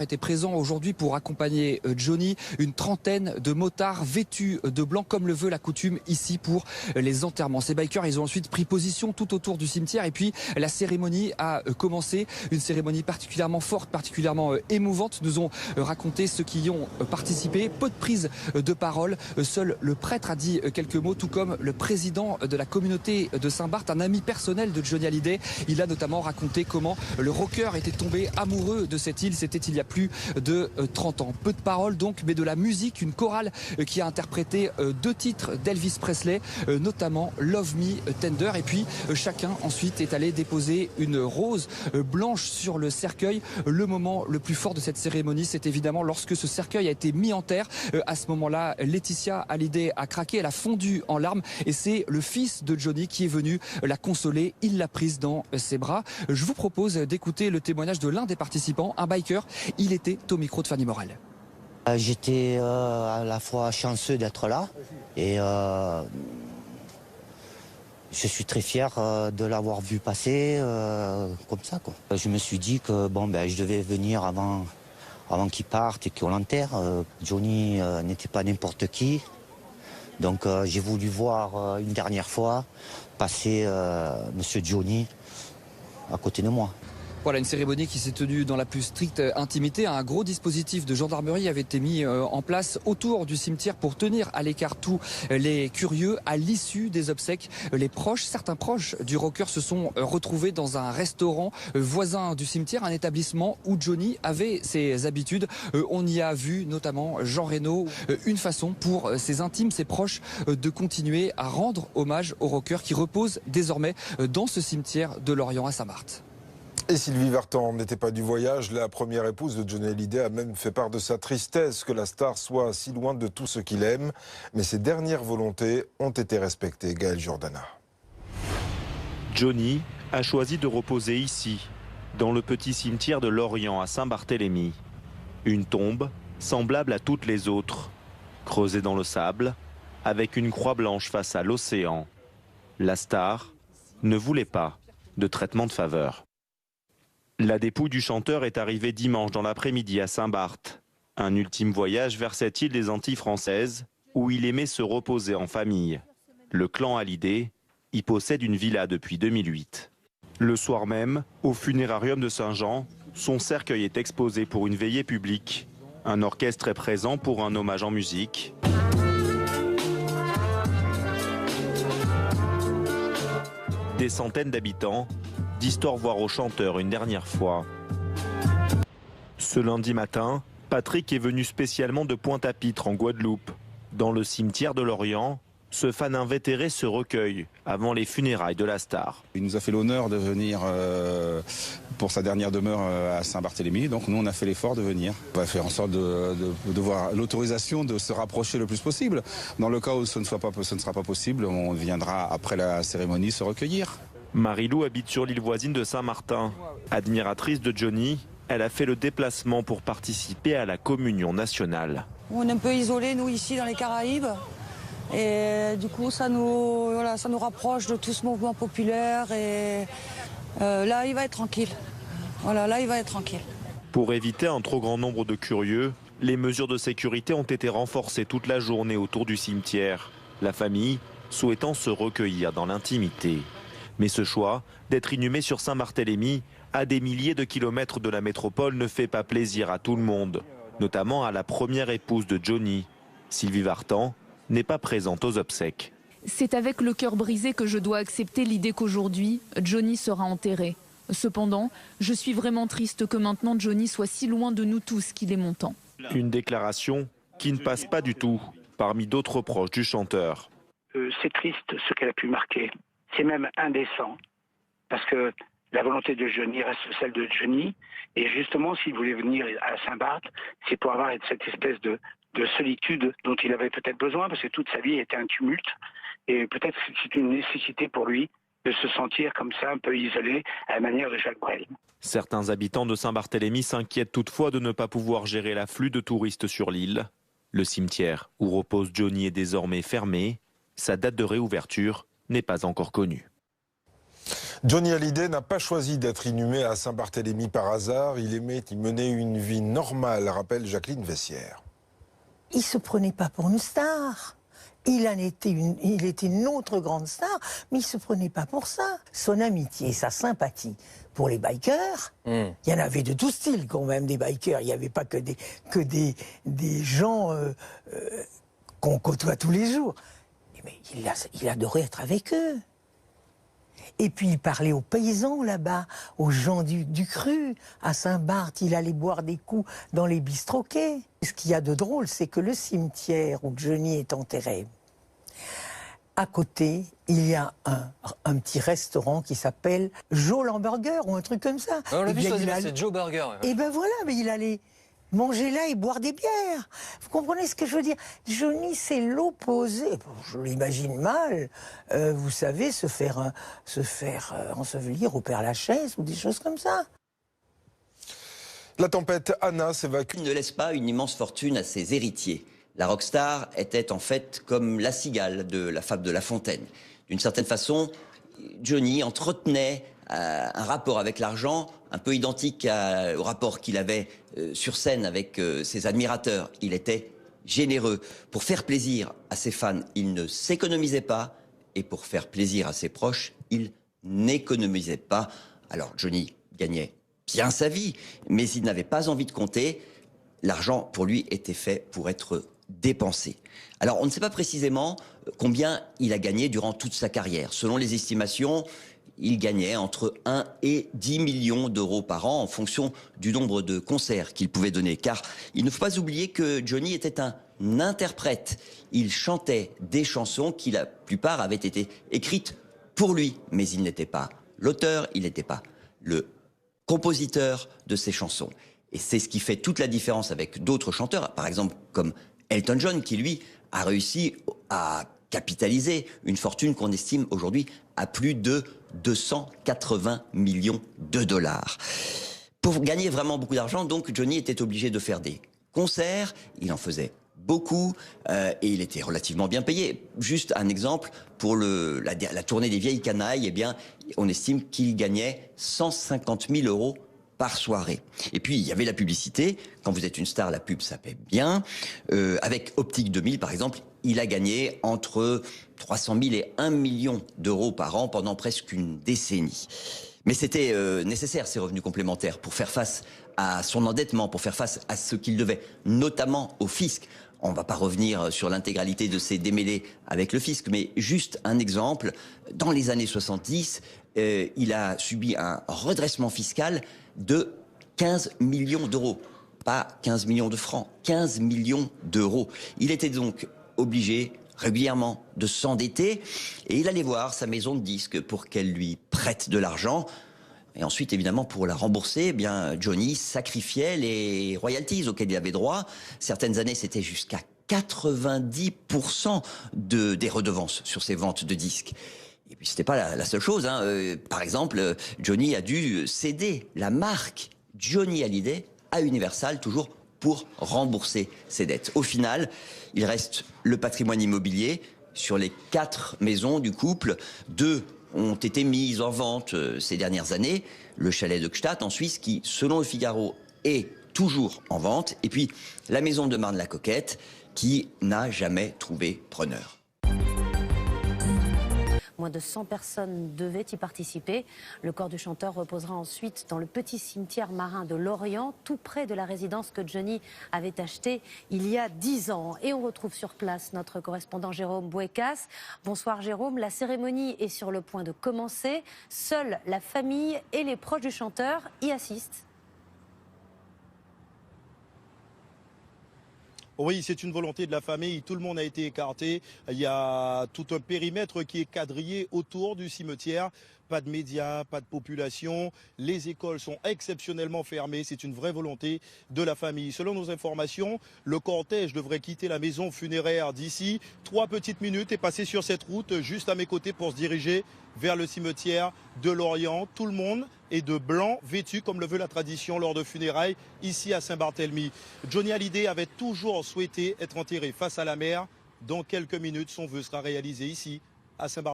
Était présent aujourd'hui pour accompagner Johnny, une trentaine de motards vêtus de blanc comme le veut la coutume ici pour les enterrements. Ces bikers, ils ont ensuite pris position tout autour du cimetière et puis la cérémonie a commencé, une cérémonie particulièrement forte, particulièrement émouvante, nous ont raconté ceux qui y ont participé. Peu de prise de parole, seul le prêtre a dit quelques mots, tout comme le président de la communauté de Saint-Barth, un ami personnel de Johnny Hallyday. Il a notamment raconté comment le rocker était tombé amoureux de cette île, c'était il y a plus de 30 ans. Peu de paroles donc, mais de la musique, une chorale qui a interprété 2 titres d'Elvis Presley, notamment Love Me Tender. Et puis chacun ensuite est allé déposer une rose blanche sur le cercueil. Le moment le plus fort de cette cérémonie, c'est évidemment lorsque ce cercueil a été mis en terre. À ce moment-là, Laetitia Hallyday a craqué, elle a fondu en larmes et c'est le fils de Johnny qui est venu la consoler. Il l'a prise dans ses bras. Je vous propose d'écouter le témoignage de l'un des participants, un biker. Il était au micro de Fanny Morel. J'étais à la fois chanceux d'être là et je suis très fier de l'avoir vu passer comme ça, quoi. Je me suis dit que je devais venir avant qu'il parte et qu'on l'enterre. Johnny n'était pas n'importe qui. Donc j'ai voulu voir une dernière fois passer Monsieur Johnny à côté de moi. Voilà, une cérémonie qui s'est tenue dans la plus stricte intimité. Un gros dispositif de gendarmerie avait été mis en place autour du cimetière pour tenir à l'écart tous les curieux. À l'issue des obsèques, certains proches du rocker se sont retrouvés dans un restaurant voisin du cimetière, un établissement où Johnny avait ses habitudes. On y a vu notamment Jean Reno, une façon pour ses intimes, ses proches, de continuer à rendre hommage au rocker qui repose désormais dans ce cimetière de Lorient à Saint-Barth. Et Sylvie Vartan n'était pas du voyage. La première épouse de Johnny Hallyday a même fait part de sa tristesse que la star soit si loin de tout ce qu'il aime. Mais ses dernières volontés ont été respectées. Gaël Giordana. Johnny a choisi de reposer ici, dans le petit cimetière de Lorient à Saint-Barthélemy. Une tombe semblable à toutes les autres, creusée dans le sable, avec une croix blanche face à l'océan. La star ne voulait pas de traitement de faveur. La dépouille du chanteur est arrivée dimanche dans l'après-midi à Saint-Barth. Un ultime voyage vers cette île des Antilles françaises où il aimait se reposer en famille. Le clan Hallyday y possède une villa depuis 2008. Le soir même, au funérarium de Saint-Jean, son cercueil est exposé pour une veillée publique. Un orchestre est présent pour un hommage en musique. Des centaines d'habitants disent au revoir au chanteur une dernière fois. Ce lundi matin, Patrick est venu spécialement de Pointe-à-Pitre en Guadeloupe. Dans le cimetière de Lorient, ce fan invétéré se recueille avant les funérailles de la star. Il nous a fait l'honneur de venir pour sa dernière demeure à Saint-Barthélemy, donc nous on a fait l'effort de venir. On va faire en sorte de voir l'autorisation de se rapprocher le plus possible. Dans le cas où ce ne sera pas possible, on viendra après la cérémonie se recueillir. Marie-Lou habite sur l'île voisine de Saint-Martin. Admiratrice de Johnny, elle a fait le déplacement pour participer à la communion nationale. On est un peu isolés, nous, ici, dans les Caraïbes. Et du coup, ça nous rapproche de tout ce mouvement populaire. Et là, il va être tranquille. Voilà, là, il va être tranquille. Pour éviter un trop grand nombre de curieux, les mesures de sécurité ont été renforcées toute la journée autour du cimetière. La famille souhaitant se recueillir dans l'intimité. Mais ce choix d'être inhumé sur Saint-Barthélemy, à des milliers de kilomètres de la métropole, ne fait pas plaisir à tout le monde, notamment à la première épouse de Johnny. Sylvie Vartan n'est pas présente aux obsèques. C'est avec le cœur brisé que je dois accepter l'idée qu'aujourd'hui, Johnny sera enterré. Cependant, je suis vraiment triste que maintenant Johnny soit si loin de nous tous qu'il est mon temps. Une déclaration qui ne passe pas du tout parmi d'autres proches du chanteur. C'est triste ce qu'elle a pu marquer. C'est même indécent, parce que la volonté de Johnny reste celle de Johnny, et justement, s'il voulait venir à Saint-Barth, c'est pour avoir cette espèce de solitude dont il avait peut-être besoin, parce que toute sa vie était un tumulte, et peut-être que c'est une nécessité pour lui de se sentir comme ça, un peu isolé, à la manière de Jacques Brel. Certains habitants de Saint-Barthélemy s'inquiètent toutefois de ne pas pouvoir gérer l'afflux de touristes sur l'île. Le cimetière où repose Johnny est désormais fermé. Sa date de réouverture n'est pas encore connue. Johnny Hallyday n'a pas choisi d'être inhumé à Saint-Barthélemy par hasard. Il menait une vie normale, rappelle Jacqueline Vessière. Il ne se prenait pas pour une star. Il était une autre grande star, mais il ne se prenait pas pour ça. Son amitié, sa sympathie pour les bikers, il y en avait de tout style quand même, des bikers. Il n'y avait pas que des gens qu'on côtoie tous les jours. Mais il adorait être avec eux. Et puis il parlait aux paysans là-bas, aux gens du cru. À Saint-Barth, il allait boire des coups dans les bistroquets. Ce qu'il y a de drôle, c'est que le cimetière où Johnny est enterré, à côté, il y a un petit restaurant qui s'appelle Joe Lamburger ou un truc comme ça. On l'a vu choisir, c'est Joe Burger. Et ben voilà, mais il allait manger là et boire des bières. Vous comprenez ce que je veux dire? Johnny, c'est l'opposé. Je l'imagine mal, vous savez, se faire ensevelir au Père-Lachaise ou des choses comme ça. La tempête Anna s'évacue. Il ne laisse pas une immense fortune à ses héritiers. La rockstar était en fait comme la cigale de la fable de La Fontaine. D'une certaine façon, Johnny entretenait un rapport avec l'argent un peu identique au rapport qu'il avait sur scène avec ses admirateurs. Il était généreux. Pour faire plaisir à ses fans, il ne s'économisait pas. Et pour faire plaisir à ses proches, il n'économisait pas. Alors Johnny gagnait bien sa vie, mais il n'avait pas envie de compter. L'argent, pour lui, était fait pour être dépensé. Alors on ne sait pas précisément combien il a gagné durant toute sa carrière. Selon les estimations, il gagnait entre 1 et 10 millions d'euros par an en fonction du nombre de concerts qu'il pouvait donner. Car il ne faut pas oublier que Johnny était un interprète. Il chantait des chansons qui, la plupart, avaient été écrites pour lui. Mais il n'était pas l'auteur, il n'était pas le compositeur de ces chansons. Et c'est ce qui fait toute la différence avec d'autres chanteurs, par exemple comme Elton John, qui lui a réussi à capitaliser une fortune qu'on estime aujourd'hui à plus de 280 millions de dollars. Pour gagner vraiment beaucoup d'argent, donc, Johnny était obligé de faire des concerts. Il en faisait beaucoup et il était relativement bien payé. Juste un exemple, pour la tournée des Vieilles Canailles, eh bien, on estime qu'il gagnait 150 000 euros par soirée. Et puis, il y avait la publicité. Quand vous êtes une star, la pub, ça paie bien. Avec Optique 2000, par exemple, il a gagné entre 300 000 et 1 million d'euros par an pendant presque une décennie. Mais c'était nécessaire, ces revenus complémentaires, pour faire face à son endettement, pour faire face à ce qu'il devait, notamment au fisc. On ne va pas revenir sur l'intégralité de ces démêlés avec le fisc, mais juste un exemple. Dans les années 70, il a subi un redressement fiscal de 15 millions d'euros. Pas 15 millions de francs, 15 millions d'euros. Il était donc obligé régulièrement de s'endetter et il allait voir sa maison de disques pour qu'elle lui prête de l'argent. Et ensuite, évidemment, pour la rembourser, eh bien, Johnny sacrifiait les royalties auxquelles il avait droit. Certaines années, c'était jusqu'à 90% des redevances sur ses ventes de disques. Et puis, c'était pas la seule chose, hein. Par exemple, Johnny a dû céder la marque Johnny Hallyday à Universal, toujours pour rembourser ses dettes. Au final, il reste le patrimoine immobilier. Sur les 4 maisons du couple, 2 ont été mises en vente ces dernières années. Le chalet de Gstaad en Suisse, qui, selon le Figaro, est toujours en vente. Et puis, la maison de Marne-la-Coquette, qui n'a jamais trouvé preneur. Moins de 100 personnes devaient y participer. Le corps du chanteur reposera ensuite dans le petit cimetière marin de Lorient, tout près de la résidence que Johnny avait achetée il y a 10 ans. Et on retrouve sur place notre correspondant Jérôme Bouékas. Bonsoir Jérôme, la cérémonie est sur le point de commencer. Seule la famille et les proches du chanteur y assistent. Oui, c'est une volonté de la famille. Tout le monde a été écarté. Il y a tout un périmètre qui est quadrillé autour du cimetière. Pas de médias, pas de population. Les écoles sont exceptionnellement fermées. C'est une vraie volonté de la famille. Selon nos informations, le cortège devrait quitter la maison funéraire d'ici 3 petites minutes et passer sur cette route juste à mes côtés pour se diriger vers le cimetière de Lorient. Tout le monde est de blanc, vêtu comme le veut la tradition lors de funérailles ici à Saint-Barthélemy. Johnny Hallyday avait toujours souhaité être enterré face à la mer. Dans quelques minutes, son vœu sera réalisé ici à Saint-Barthélemy.